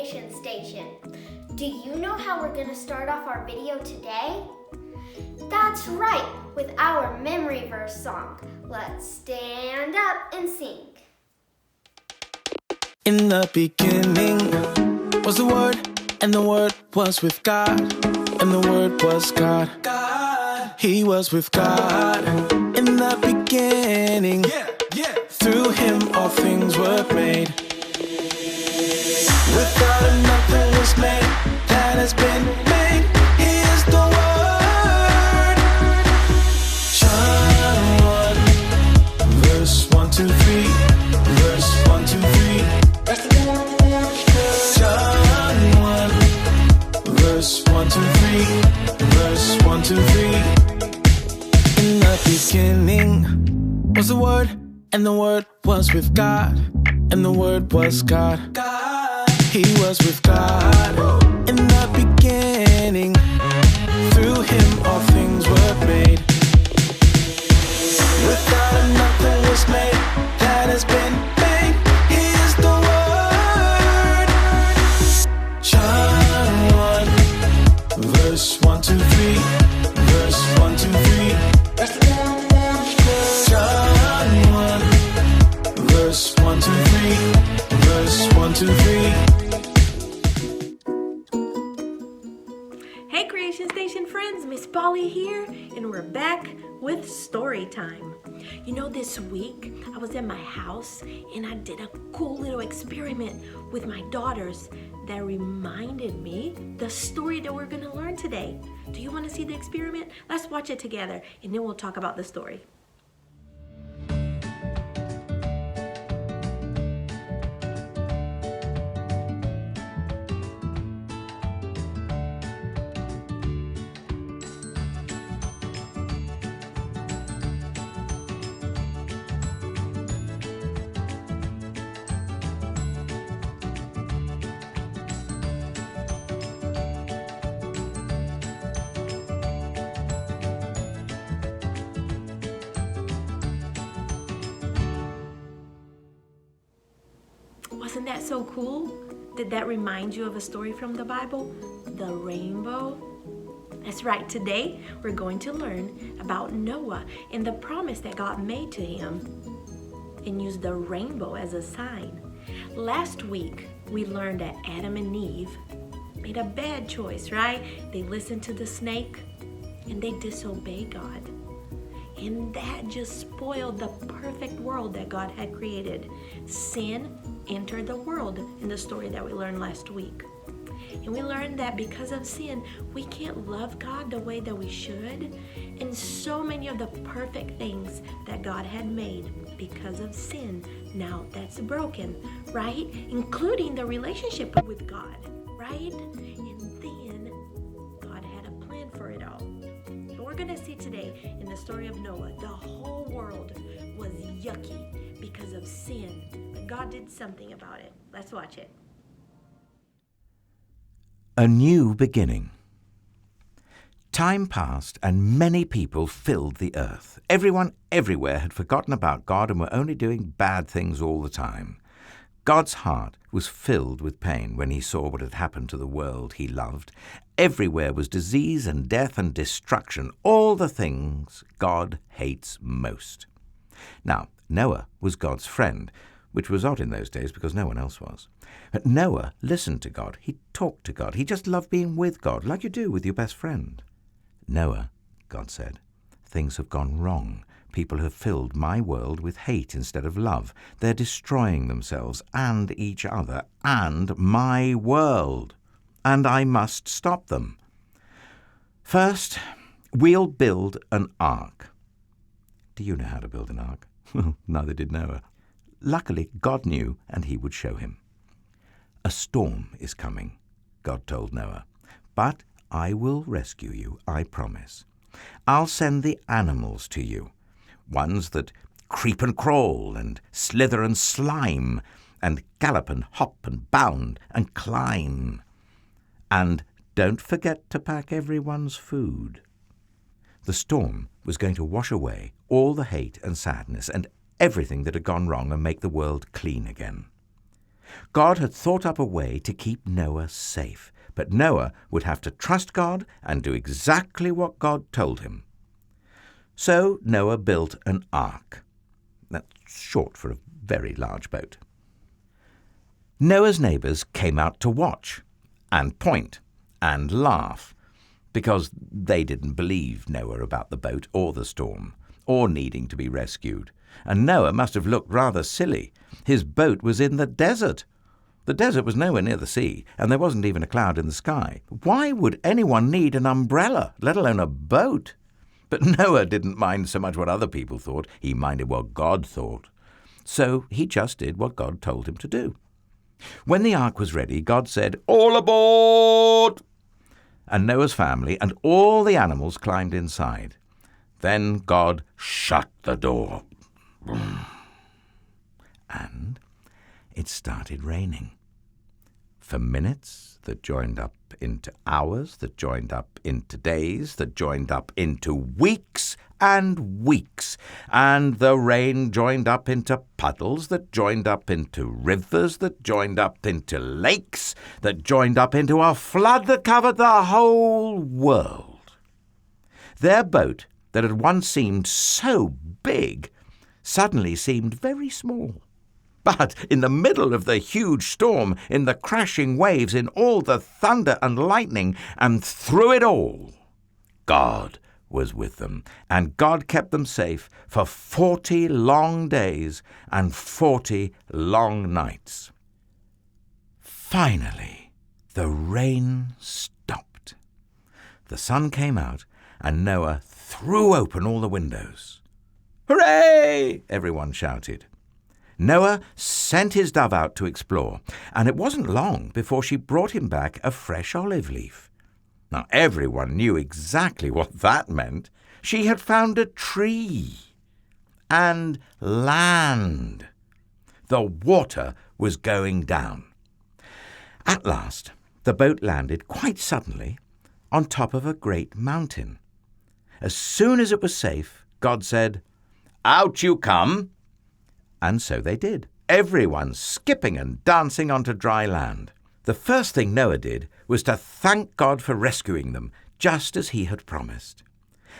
Creation Station. Do you know how we're going to start off our video today? That's right, with our memory verse song. Let's stand up and sing. In the beginning was the Word, and the Word was with God, and the Word was God. He was with God in the beginning. Through Him all things were made. Without Him nothing was made that has been made. He is the Word. John 1, verse 1, 2, 3. Verse 1, 2, 3. John 1, verse 1, 2, 3. Verse 1, 2, 3. In the beginning was the Word, and the Word was with God, and the Word was God. He was with God in the beginning. Through Him all things were made. Without Him nothing was made that has been made. He is the Word. John 1, verse 1, 2, 3. Verse 1, 2, 3. John 1, verse 1, 2, 3. Verse 1, 2, 3. Hey Creation Station friends, Miss Polly here, and we're back with story time. You know, this week I was at my house and I did a cool little experiment with my daughters that reminded me the story that we're going to learn today. Do you want to see the experiment? Let's watch it together and then we'll talk about the story. Wasn't that so cool? Did that remind you of a story from the Bible? The rainbow? That's right, today we're going to learn about Noah and the promise that God made to him and used the rainbow as a sign. Last week we learned that Adam and Eve made a bad choice, right? They listened to the snake and they disobeyed God. And that just spoiled the perfect world that God had created. Sin entered the world in the story that we learned last week. And we learned that because of sin, we can't love God the way that we should. And so many of the perfect things that God had made because of sin, now that's broken, right? Including the relationship with God, right? And then God had a plan for it all. We're going to see today in the story of Noah, the whole world was yucky because of sin. But God did something about it. Let's watch it. A new beginning. Time passed and many people filled the earth. Everyone everywhere had forgotten about God and were only doing bad things all the time. God's heart was filled with pain when he saw what had happened to the world he loved. Everywhere was disease and death and destruction, all the things God hates most. Now, Noah was God's friend, which was odd in those days because no one else was. But Noah listened to God. He talked to God. He just loved being with God, like you do with your best friend. Noah, God said, things have gone wrong. People have filled my world with hate instead of love. They're destroying themselves and each other and my world. And I must stop them. First, we'll build an ark. Do you know how to build an ark? Neither did Noah. Luckily, God knew, and he would show him. A storm is coming, God told Noah. But I will rescue you, I promise. I'll send the animals to you. Ones that creep and crawl and slither and slime and gallop and hop and bound and climb. And don't forget to pack everyone's food. The storm was going to wash away all the hate and sadness and everything that had gone wrong and make the world clean again. God had thought up a way to keep Noah safe, but Noah would have to trust God and do exactly what God told him. So Noah built an ark. That's short for a very large boat. Noah's neighbours came out to watch and point and laugh because they didn't believe Noah about the boat or the storm or needing to be rescued. And Noah must have looked rather silly. His boat was in the desert. The desert was nowhere near the sea, and there wasn't even a cloud in the sky. Why would anyone need an umbrella, let alone a boat? But Noah didn't mind so much what other people thought. He minded what God thought. So he just did what God told him to do. When the ark was ready, God said, "All aboard!" And Noah's family and all the animals climbed inside. Then God shut the door. And it started raining. For minutes that joined up into hours, that joined up into days, that joined up into weeks and weeks. And the rain joined up into puddles, that joined up into rivers, that joined up into lakes, that joined up into a flood that covered the whole world. Their boat, that had once seemed so big, suddenly seemed very small. But in the middle of the huge storm, in the crashing waves, in all the thunder and lightning, and through it all, God was with them. And God kept them safe for 40 long days and 40 long nights. Finally, the rain stopped. The sun came out, and Noah threw open all the windows. "Hooray!" everyone shouted. Noah sent his dove out to explore, and it wasn't long before she brought him back a fresh olive leaf. Now, everyone knew exactly what that meant. She had found a tree and land. The water was going down. At last, the boat landed quite suddenly on top of a great mountain. As soon as it was safe, God said, "Out you come!" And so they did, everyone skipping and dancing onto dry land. The first thing Noah did was to thank God for rescuing them, just as he had promised.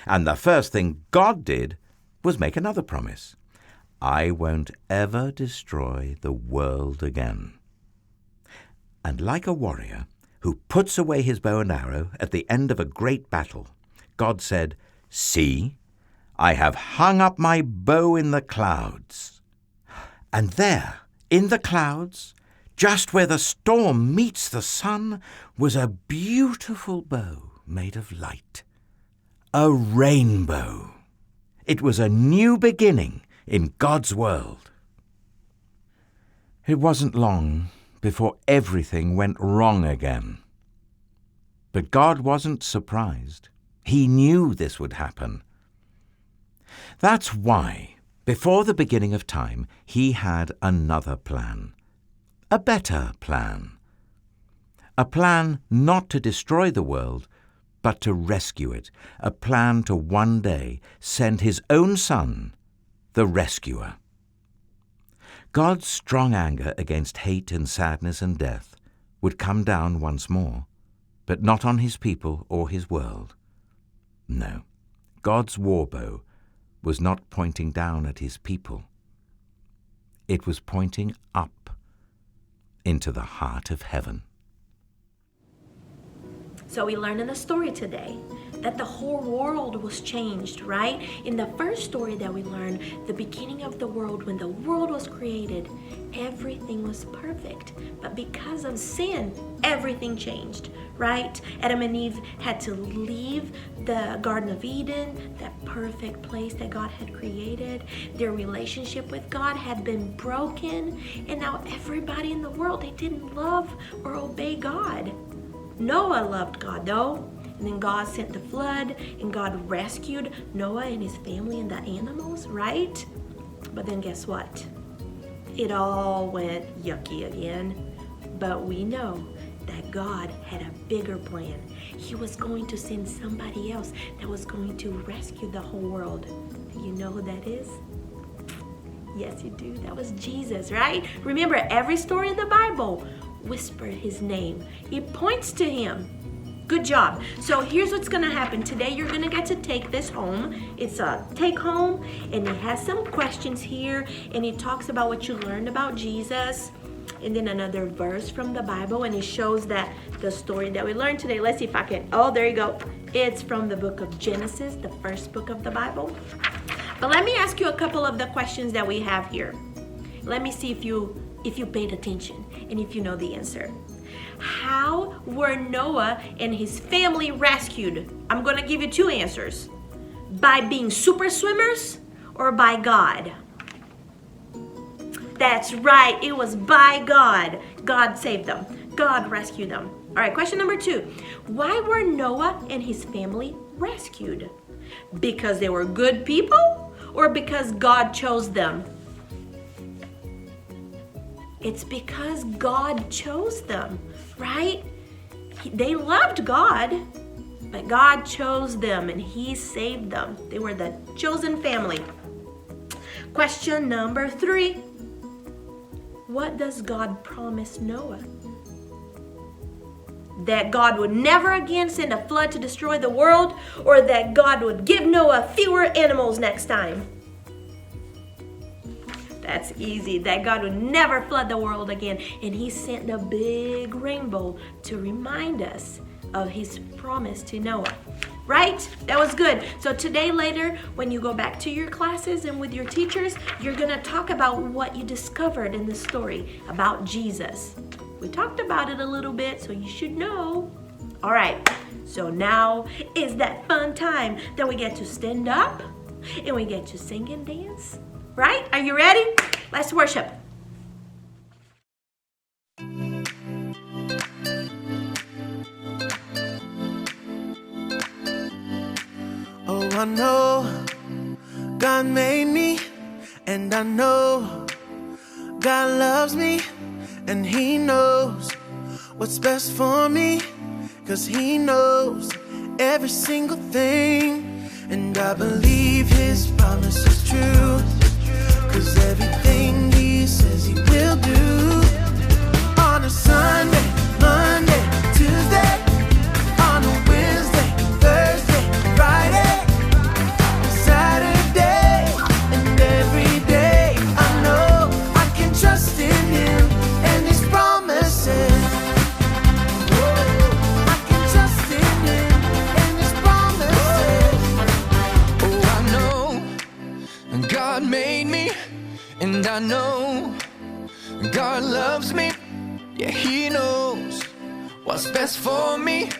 And the first thing God did was make another promise. "I won't ever destroy the world again." And like a warrior who puts away his bow and arrow at the end of a great battle, God said, "See, I have hung up my bow in the clouds." And there, in the clouds, just where the storm meets the sun, was a beautiful bow made of light. A rainbow. It was a new beginning in God's world. It wasn't long before everything went wrong again. But God wasn't surprised. He knew this would happen. That's why, before the beginning of time, he had another plan. A better plan. A plan not to destroy the world, but to rescue it. A plan to one day send his own son, the rescuer. God's strong anger against hate and sadness and death would come down once more, but not on his people or his world. No, God's war bow was not pointing down at his people. It was pointing up into the heart of heaven. So we learned in the story today that the whole world was changed, right? In the first story that we learned, the beginning of the world, when the world was created, everything was perfect. But because of sin, everything changed, right? Adam and Eve had to leave the Garden of Eden, that perfect place that God had created. Their relationship with God had been broken, and now everybody in the world, they didn't love or obey God. Noah loved God, though. And then God sent the flood, and God rescued Noah and his family and the animals, right? But then guess what? It all went yucky again. But we know that God had a bigger plan. He was going to send somebody else that was going to rescue the whole world. Do you know who that is? Yes, you do. That was Jesus, right? Remember, every story in the Bible whispered his name. It points to him. Good job. So here's what's going to happen. Today you're going to get to take this home. It's a take home, and it has some questions here, and it talks about what you learned about Jesus, and then another verse from the Bible, and it shows that the story that we learned today. Let's see if I can. Oh, there you go. It's from the book of Genesis, the first book of the Bible. But let me ask you a couple of the questions that we have here. Let me see if you paid attention and if you know the answer. How were Noah and his family rescued? I'm going to give you two answers. By being super swimmers or by God? That's right. It was by God. God saved them. God rescued them. All right, question number 2. Why were Noah and his family rescued? Because they were good people or because God chose them? It's because God chose them, right? They loved God, but God chose them and he saved them. They were the chosen family. Question number 3. What does God promise Noah? That God would never again send a flood to destroy the world, or that God would give Noah fewer animals next time? That's easy. That God would never flood the world again. And he sent a big rainbow to remind us of his promise to Noah. Right? That was good. So today, later, when you go back to your classes and with your teachers, you're going to talk about what you discovered in the story about Jesus. We talked about it a little bit, so you should know. All right. So now is that fun time that we get to stand up and we get to sing and dance. Right? Are you ready? Let's worship. Oh, I know God made me, and I know God loves me, and he knows what's best for me, 'cause he knows every single thing, and I believe his promise is true. 'Cause everything he says he will do. On a Sunday, Monday, Tuesday, on a Wednesday, Thursday, Friday, Saturday, and every day I know I can trust in him and his promises. I can trust in him and his promises. Oh, I know God made me, and I know God loves me. Yeah, he knows what's best for me,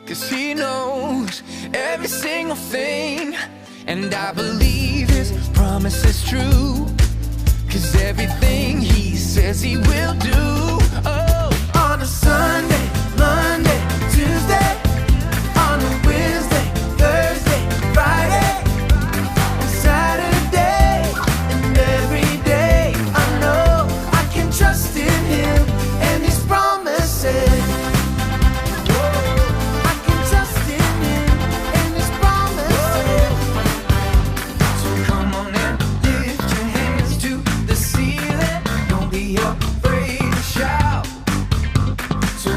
'cause he knows every single thing. And I believe his promise is true, 'cause everything he says he will do. Oh, on a Sunday, Monday, Tuesday, on a Wednesday, Thursday, Friday, Saturday, and every day I know I can trust in him and his promises. I can trust in him and his promises. So come on and lift your hands to the ceiling. Don't be afraid to shout. So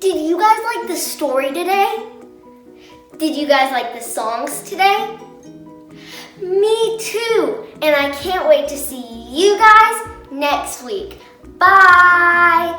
Did you guys like the story today? Did you guys like the songs today? Me too, and I can't wait to see you guys next week. Bye!